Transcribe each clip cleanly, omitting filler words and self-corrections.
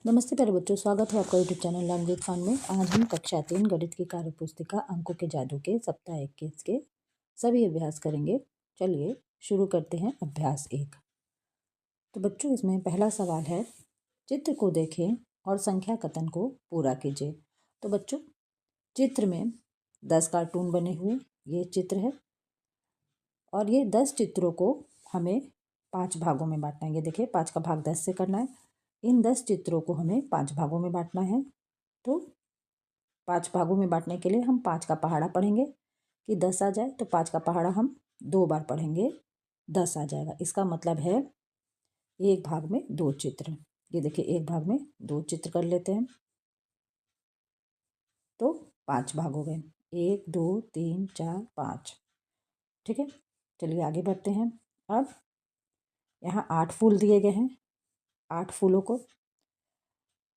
नमस्ते प्यारे बच्चों, स्वागत है आपका YouTube channel learn with fun में। आज हम कक्षा 3 गणित की कार्य पुस्तिका अंकों के जादू के सप्ताह 21 के सभी अभ्यास करेंगे। चलिए शुरू करते हैं अभ्यास 1। तो बच्चों, इसमें पहला सवाल है, चित्र को देखें और संख्या कथन को पूरा कीजिए। तो बच्चों, चित्र में 10 कार्टून बने हुए ये चित्र है और ये 10 चित्रों को हमें 5 भागों में बांटना है। ये देखिए, 5 का भाग 10 से करना है। इन 10 चित्रों को हमें 5 भागों में बांटना है। तो 5 भागों में बांटने के लिए हम 5 का पहाड़ा पढ़ेंगे कि 10 आ जाए। तो 5 का पहाड़ा हम 2 बार पढ़ेंगे, 10 आ जाएगा। इसका मतलब है एक भाग में 2 चित्र। ये देखिए, एक भाग में 2 चित्र कर लेते हैं तो 5 भाग हो गए। 1 2 3 4 5। ठीक है, चलिए आगे बढ़ते हैं। अब यहाँ 8 फूल दिए गए हैं। 8 फूलों को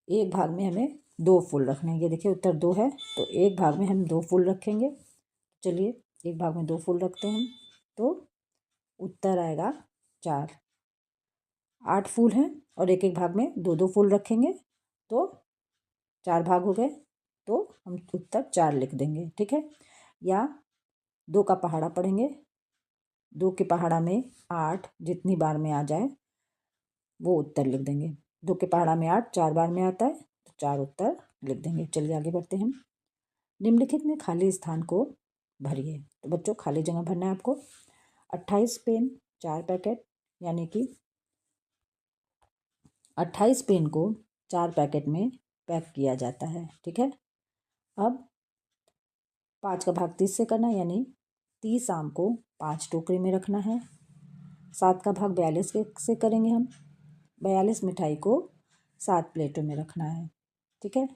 एक भाग में हमें 2 फूल रखने हैं। ये देखिए, उत्तर 2 है तो एक भाग में हम 2 फूल रखेंगे। चलिए, एक भाग में 2 फूल रखते हैं तो उत्तर आएगा 4। 8 फूल हैं और एक एक भाग में 2 फूल रखेंगे तो 4 भाग हो गए, तो हम उत्तर 4 लिख देंगे। ठीक है, या 2 का पहाड़ा पढ़ेंगे। 2 के पहाड़ा में 8 जितनी बार में आ जाए वो उत्तर लिख देंगे। 2 के पहाड़ा में 8 4 बार में आता है तो 4 उत्तर लिख देंगे। चलिए आगे बढ़ते हैं। निम्नलिखित में खाली स्थान को भरिए। तो बच्चों, खाली जगह भरना है आपको। 28 पेन 4 पैकेट, यानी कि 28 पेन को 4 पैकेट में पैक किया जाता है। ठीक है, अब 5 का भाग 30 से करना है, यानी 30 आम को 5 टोकरी में रखना है। 7 का भाग 42 से करेंगे हम। 42 मिठाई को 7 प्लेटों में रखना है। ठीक है,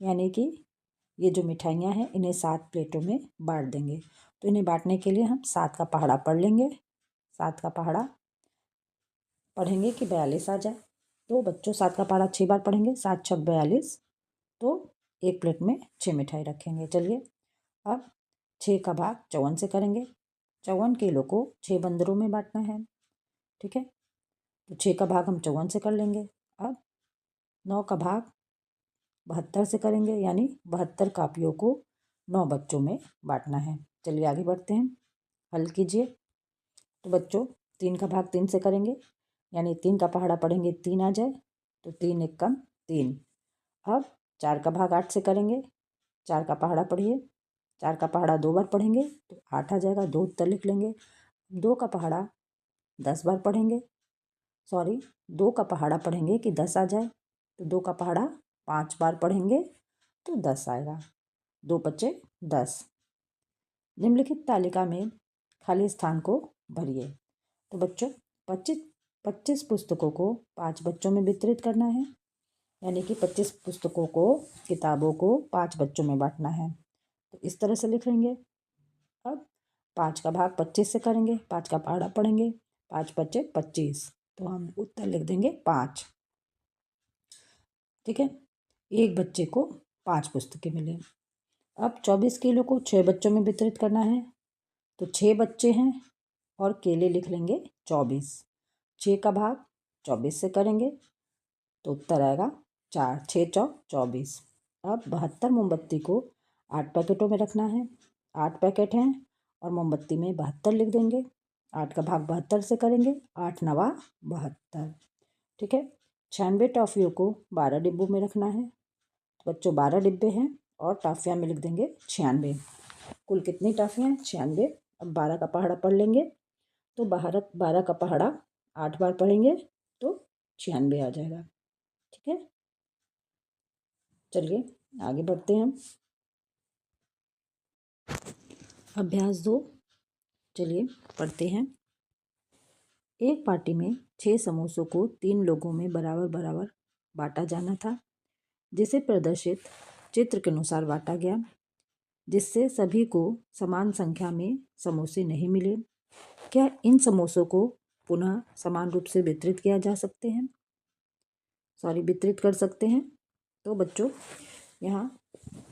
यानी कि ये जो मिठाइयाँ हैं इन्हें 7 प्लेटों में बांट देंगे। तो इन्हें बांटने के लिए हम 7 का पहाड़ा पढ़ लेंगे। 7 का पहाड़ा पढ़ेंगे कि 42 आ जाए। तो बच्चों, 7 का पहाड़ा 6 बार पढ़ेंगे। 7 छक 42, तो एक प्लेट में 6 मिठाई रखेंगे। चलिए, अब 6 का भाग 54 से करेंगे। 54 किलो को 6 बंदरों में बांटना है। ठीक है, तो 6 का भाग हम 54 से कर लेंगे। अब 9 का भाग 72 से करेंगे, यानी 72 कापियों को 9 बच्चों में बांटना है। चलिए आगे बढ़ते हैं, हल कीजिए। तो बच्चों, 3 का भाग 3 से करेंगे, यानी 3 का पहाड़ा पढ़ेंगे 3 आ जाए तो 3 एक कम 3। अब 4 का भाग 8 से करेंगे। 4 का पहाड़ा पढ़िए। 4 का पहाड़ा 2 बार पढ़ेंगे तो 8 आ जाएगा, 2 उत्तर लिख लेंगे। 2 का पहाड़ा 10 बार पढ़ेंगे, 2 का पहाड़ा पढ़ेंगे कि 10 आ जाए। तो 2 का पहाड़ा 5 बार पढ़ेंगे तो 10 आएगा। 2 बचे 10। निम्नलिखित तालिका में खाली स्थान को भरिए। तो बच्चों, 25 पुस्तकों को 5 बच्चों में वितरित करना है, यानी कि 25 पुस्तकों को, किताबों को 5 बच्चों में बांटना है। तो इस तरह से लिख लेंगे। अब 5 का भाग 25 से करेंगे। 5 का पहाड़ा पढ़ेंगे। 5 बचे 25, तो हम उत्तर लिख देंगे 5। ठीक है, एक बच्चे को 5 पुस्तकें मिले। अब 24 किलो को 6 बच्चों में वितरित करना है। तो 6 बच्चे हैं और केले लिख लेंगे 24। 6 का भाग 24 से करेंगे तो उत्तर आएगा 4। 6 चौक 24। अब 72 मोमबत्ती को 8 पैकेटों में रखना है। 8 पैकेट हैं और मोमबत्ती में 72 लिख देंगे। 8 का भाग 72 से करेंगे, 8 नवा 72। ठीक है, 96 टॉफ़ियों को 12 डिब्बों में रखना है। तो बच्चों, 12 डिब्बे हैं और टॉफ़ियाँ में लिख देंगे 96। कुल कितनी टॉफ़ियाँ हैं? 96। अब 12 का पहाड़ा पढ़ लेंगे। तो 12 का पहाड़ा 8 बार पढ़ेंगे तो 96 आ जाएगा। ठीक है, चलिए आगे बढ़ते हैं। अभ्यास 2, चलिए पढ़ते हैं। एक पार्टी में 6 समोसों को 3 लोगों में बराबर बराबर बांटा जाना था, जिसे प्रदर्शित चित्र के अनुसार बांटा गया, जिससे सभी को समान संख्या में समोसे नहीं मिले। क्या इन समोसों को पुनः समान रूप से वितरित किया जा सकते हैं? वितरित कर सकते हैं। तो बच्चों, यहाँ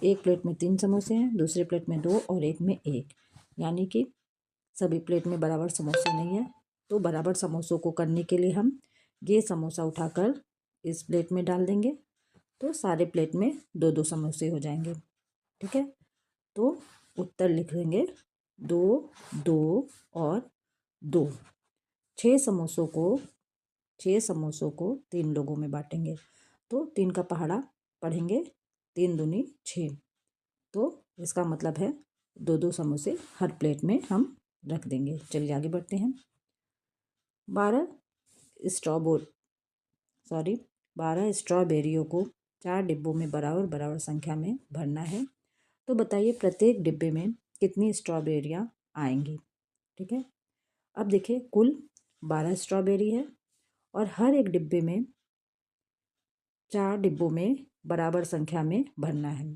एक प्लेट में 3 समोसे हैं, दूसरे प्लेट में 2 और एक में 1, यानी कि सभी प्लेट में बराबर समोसे नहीं है। तो बराबर समोसों को करने के लिए हम ये समोसा उठाकर इस प्लेट में डाल देंगे तो सारे प्लेट में 2-2 समोसे हो जाएंगे। ठीक है, तो उत्तर लिख देंगे 2, 2 और 2। 6 समोसों को 3 लोगों में बांटेंगे, तो 3 का पहाड़ा पढ़ेंगे, 3 दूनी 6। तो इसका मतलब है 2-2 समोसे हर प्लेट में हम रख देंगे। चलिए आगे बढ़ते हैं। 12 स्ट्रॉबेरियों को 4 डिब्बों में बराबर बराबर संख्या में भरना है। तो बताइए प्रत्येक डिब्बे में कितनी स्ट्रॉबेरियाँ आएंगी। ठीक है, अब देखिए कुल 12 स्ट्रॉबेरी है और हर एक डिब्बे में 4 डिब्बों में बराबर संख्या में भरना है।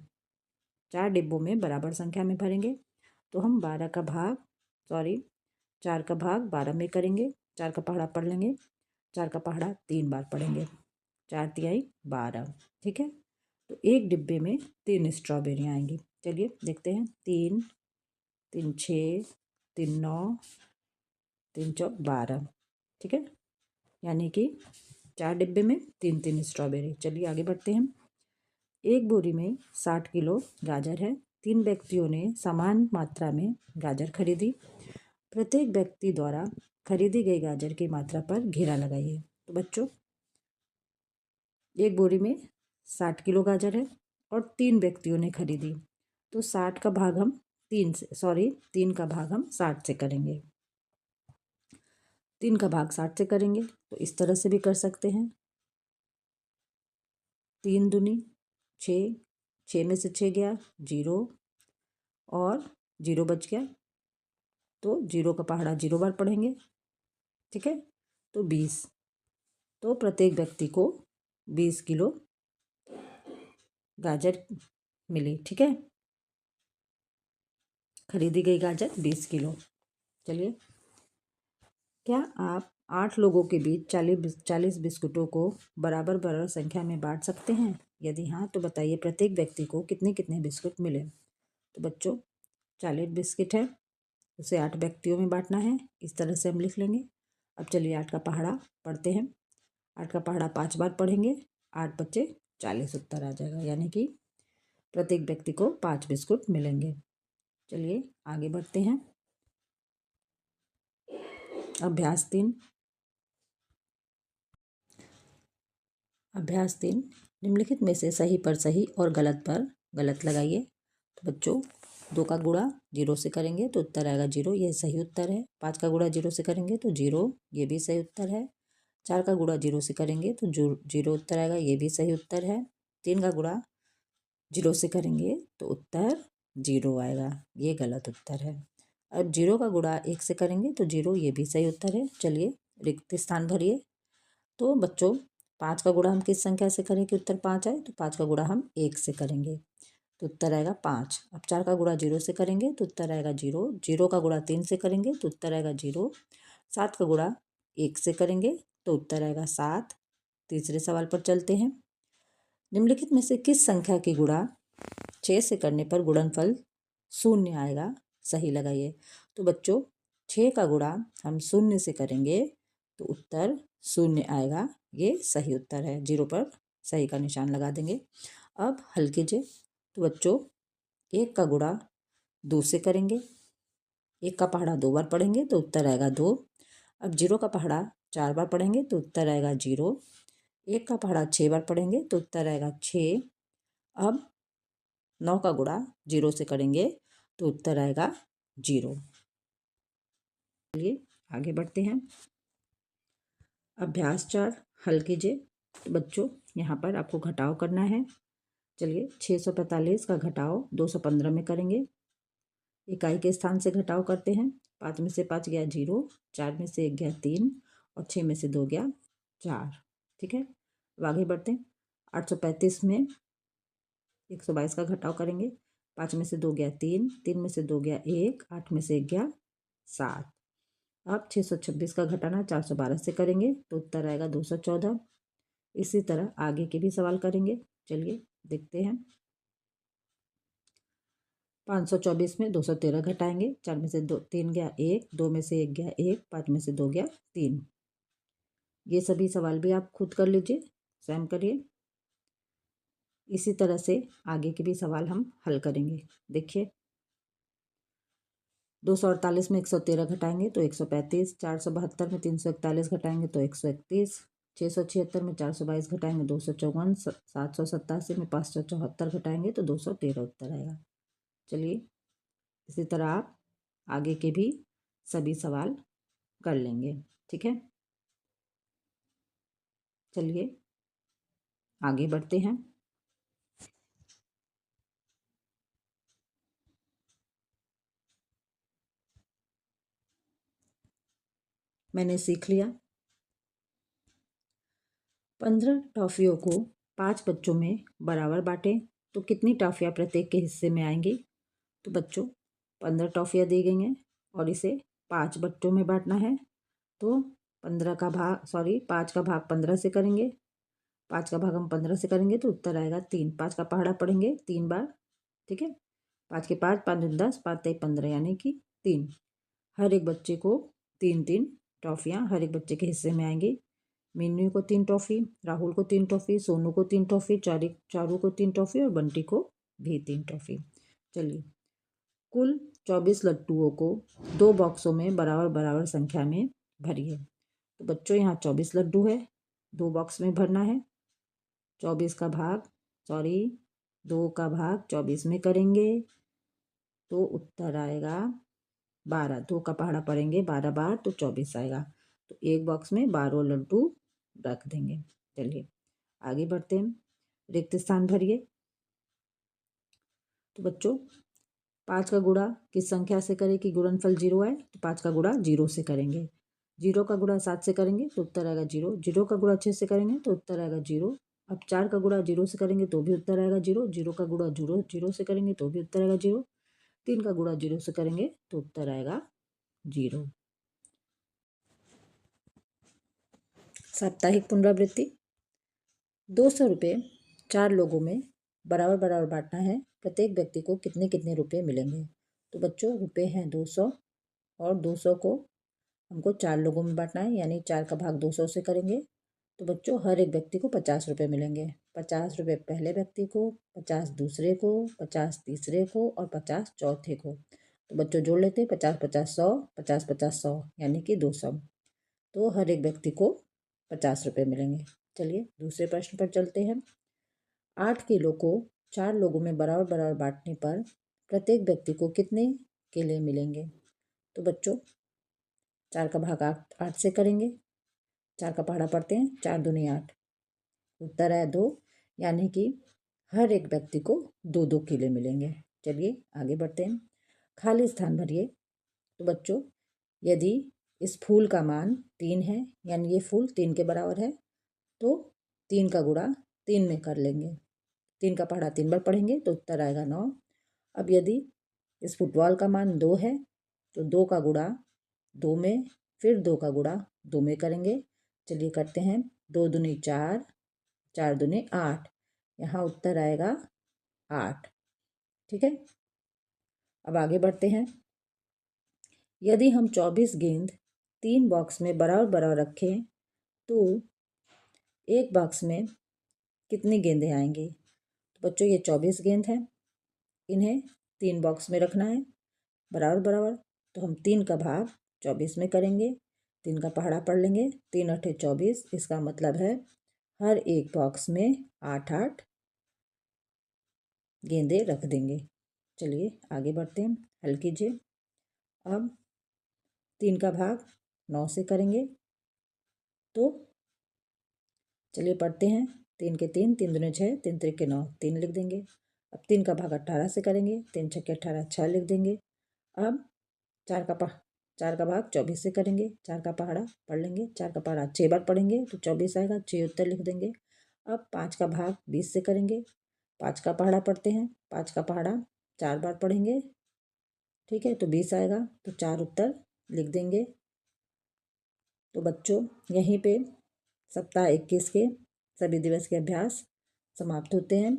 4 डिब्बों में बराबर संख्या में भरेंगे, तो हम 4 का भाग 12 में करेंगे। 4 का पहाड़ा पढ़ लेंगे, 4 का पहाड़ा 3 बार पढ़ेंगे, 4 तिहाई 12। ठीक है, तो एक डिब्बे में 3 स्ट्रॉबेरियाँ आएंगी। चलिए देखते हैं। 3 3 6 3 9 3 चौक 12। ठीक है, यानी कि 4 डिब्बे में 3 स्ट्रॉबेरी। चलिए आगे बढ़ते हैं। एक बोरी में 60 किलो गाजर है। 3 व्यक्तियों ने समान मात्रा में गाजर खरीदी। प्रत्येक व्यक्ति द्वारा खरीदी गई गाजर की मात्रा पर घेरा लगाइए। तो बच्चों एक बोरी में 60 किलो गाजर है और 3 व्यक्तियों ने खरीदी, तो 60 का भाग हम 3 का भाग हम 60 से करेंगे। 3 का भाग 60 से करेंगे तो इस तरह से भी कर सकते हैं। 3 दूनी 6, 6 में से 6 गया 0 और 0 बच गया, तो 0 का पहाड़ा 0 बार पढ़ेंगे। ठीक है, तो 20। तो प्रत्येक व्यक्ति को 20 किलो गाजर मिली। ठीक है, खरीदी गई गाजर 20 किलो। चलिए, क्या आप 8 लोगों के बीच 40 बिस्कुटों को बराबर बराबर संख्या में बांट सकते हैं? यदि हाँ तो बताइए प्रत्येक व्यक्ति को कितने कितने बिस्कुट मिले। तो बच्चों 40 बिस्किट है, उसे 8 व्यक्तियों में बांटना है। इस तरह से हम लिख लेंगे। अब चलिए 8 का पहाड़ा पढ़ते हैं। 8 का पहाड़ा 5 बार पढ़ेंगे, 8 बच्चे 40 उत्तर आ जाएगा, यानी कि प्रत्येक व्यक्ति को 5 बिस्कुट मिलेंगे। चलिए आगे बढ़ते हैं। अभ्यास 3 निम्नलिखित में से सही पर सही और गलत पर गलत लगाइए। तो बच्चों 2 का गुणा 0 से करेंगे तो उत्तर आएगा 0, यह सही उत्तर है। 5 का गुणा 0 से करेंगे तो 0, ये भी सही उत्तर है। 4 का गुणा 0 से करेंगे तो 0 उत्तर आएगा, ये भी सही उत्तर है। 3 का गुणा 0 से करेंगे तो उत्तर 0 आएगा, ये गलत उत्तर है। अब 0 का गुणा 1 से करेंगे तो 0, ये भी सही उत्तर है। चलिए रिक्त स्थान भरिए। तो बच्चों 5 का गुणा हम किस संख्या से करें कि उत्तर 5 आए? तो 5 का गुणा हम 1 से करेंगे तो उत्तर आएगा 5। अब 4 का गुणा 0 से करेंगे तो उत्तर आएगा 0। 0 का गुणा 3 से करेंगे तो उत्तर आएगा 0। 7 का गुणा 1 से करेंगे तो उत्तर आएगा 7। तीसरे सवाल पर चलते हैं। निम्नलिखित में से किस संख्या की गुणा 6 से करने पर गुणनफल 0 आएगा? सही लगाइए। तो बच्चों 6 का गुणा हम 0 से करेंगे तो उत्तर 0 आएगा, ये सही उत्तर है। 0 पर सही का निशान लगा देंगे। अब हल कीजिए। तो बच्चों 1 का गुणा 2 से करेंगे, 1 का पहाड़ा 2 बार पढ़ेंगे तो उत्तर आएगा 2। अब 0 का पहाड़ा 4 बार पढ़ेंगे तो उत्तर आएगा 0। 1 का पहाड़ा 6 बार पढ़ेंगे तो उत्तर आएगा 6। अब 9 का गुणा 0 से करेंगे तो उत्तर आएगा 0। चलिए आगे बढ़ते हैं। अभ्यास 4 हल कीजिए। तो बच्चों यहाँ पर आपको घटाव करना है। चलिए 645 का घटाव 215 में करेंगे। इकाई के स्थान से घटाव करते हैं। 5 में से 5 गया 0, 4 में से 1 गया 3 और 6 में से 2 गया 4। ठीक है, अब आगे बढ़ते हैं। 835 में 122 का घटाव करेंगे। 5 में से 2 गया 3, 3 में से 2 गया 1, 8 में से 1 गया 7। अब 626 का घटाना 412 से करेंगे तो उत्तर आएगा 214। इसी तरह आगे के भी सवाल करेंगे। चलिए देखते हैं। 524 में 213 घटाएंगे। 4 में से 3 गया 1, 2 में से 1 गया 1, 5 में से 2 गया 3। ये सभी सवाल भी आप खुद कर लीजिए, स्वयं करिए। इसी तरह से आगे के भी सवाल हम हल करेंगे। देखिए, 248 में 113 घटाएंगे तो 135, 472 में 341 घटाएंगे तो 131, 676 में 422 घटाएंगे 254, 787 में 574 घटाएंगे तो 213 उत्तर आएगा। चलिए, इसी तरह आप आगे के भी सभी सवाल कर लेंगे। ठीक है, चलिए आगे बढ़ते हैं। मैंने सीख लिया 15 टॉफियों को 5 बच्चों में बराबर बांटें तो कितनी टॉफियाँ प्रत्येक के हिस्से में आएंगी। तो बच्चों 15 टॉफियाँ दी गई हैं और इसे 5 बच्चों में बांटना है। तो 5 का भाग 15 से करेंगे, 5 का भाग हम 15 से करेंगे तो उत्तर आएगा 3। 5 का पहाड़ा पढ़ेंगे 3 बार। ठीक है, 5 के 5, 5 दूनी 10, 5 तिया 15 यानी कि 3। हर एक बच्चे को 3-3 टॉफियाँ हर एक बच्चे के हिस्से में आएंगी। मीनू को 3 टॉफ़ी, राहुल को 3 टॉफ़ी, सोनू को 3 टॉफ़ी, चारू को 3 टॉफ़ी और बंटी को भी 3 टॉफ़ी। चलिए, कुल 24 लड्डुओं को 2 बॉक्सों में बराबर बराबर संख्या में भरिए। तो बच्चों यहाँ 24 लड्डू है, 2 बॉक्स में भरना है। 2 का भाग 24 में करेंगे तो उत्तर आएगा 12। 2 का पहाड़ा पड़ेंगे 12 बार तो 24 आएगा। तो एक बॉक्स में 12 लड्डू रख देंगे। चलिए आगे बढ़ते हैं, रिक्त स्थान भरिए। तो बच्चों 5 का गुणा किस संख्या से करें कि गुणनफल 0 आए। तो 5 का गुणा 0 से करेंगे। 0 का गुणा 7 से करेंगे तो उत्तर आएगा 0। 0 का गुणा 6 से करेंगे तो उत्तर आएगा 0। अब 4 का गुणा 0 से करेंगे तो भी उत्तर आएगा 0। 0 का गुणा 0 से करेंगे तो भी उत्तर आएगा 0। 3 का गुणा 0 से करेंगे तो उत्तर आएगा 0। साप्ताहिक पुनरावृत्ति। 200 रुपये 4 लोगों में बराबर बराबर बांटना है, प्रत्येक व्यक्ति को कितने कितने रुपये मिलेंगे। तो बच्चों रुपये हैं 200 और 200 को हमको 4 लोगों में बांटना है, यानी 4 का भाग 200 से करेंगे तो बच्चों हर एक व्यक्ति को 50 रुपये मिलेंगे। 50 रुपये पहले व्यक्ति को, 50 दूसरे को, 50 तीसरे को और 50 चौथे को। तो बच्चों जोड़ लेते हैं 50 50 100, 50 50 100 यानी कि 200। तो हर एक व्यक्ति को 50 रुपये मिलेंगे। चलिए दूसरे प्रश्न पर चलते हैं। 8 किलो को 4 लोगों में बराबर बराबर बांटने पर प्रत्येक व्यक्ति को कितने केले मिलेंगे। तो बच्चों 4 का भाग 8 से करेंगे, 4 का पहाड़ा पढ़ते हैं 4 दूनी 8, उत्तर है 2, यानी कि हर एक व्यक्ति को 2-2 केले मिलेंगे। चलिए आगे बढ़ते हैं, खाली स्थान भरिए। तो बच्चों यदि इस फूल का मान 3 है, यानी ये फूल 3 के बराबर है, तो 3 का गुणा 3 में कर लेंगे। 3 का पहाड़ा 3 बार पढ़ेंगे तो उत्तर आएगा 9। अब यदि इस फुटबॉल का मान 2 है तो 2 का गुणा 2 में, फिर 2 का गुणा 2 में करेंगे। चलिए करते हैं, 2 दूनी 4, 4 दूनी 8, यहाँ उत्तर आएगा 8। ठीक है, अब आगे बढ़ते हैं। यदि हम 24 गेंद 3 बॉक्स में बराबर बराबर रखें तो एक बॉक्स में कितनी गेंदें आएंगी। तो बच्चों ये 24 गेंद हैं, इन्हें 3 बॉक्स में रखना है बराबर बराबर। तो हम 3 का भाग 24 में करेंगे, 3 का पहाड़ा पढ़ लेंगे, 3 8 24। इसका मतलब है हर एक बॉक्स में 8-8 गेंदें रख देंगे। चलिए आगे बढ़ते हैं, हल कीजिए। अब 3 का भाग 9 से करेंगे तो चलिए पढ़ते हैं, 3 के 3, 3 दूनी 6, 3 त्रिके 9, 3 लिख देंगे। अब 3 का भाग 18 से करेंगे, 3 छक्के 18, 6 लिख देंगे। अब 4 का भाग 24 से करेंगे, 4 का पहाड़ा पढ़ लेंगे, 4 का पहाड़ा 6 बार पढ़ेंगे तो 24 आएगा, 6 उत्तर लिख देंगे। अब 5 का भाग 20 से करेंगे, 5 का पहाड़ा पढ़ते हैं, 5 का पहाड़ा 4 बार पढ़ेंगे, ठीक है, तो 20 आएगा, तो 4 उत्तर लिख देंगे। तो बच्चों यहीं पे सप्ताह 21 के सभी दिवस के अभ्यास समाप्त होते हैं।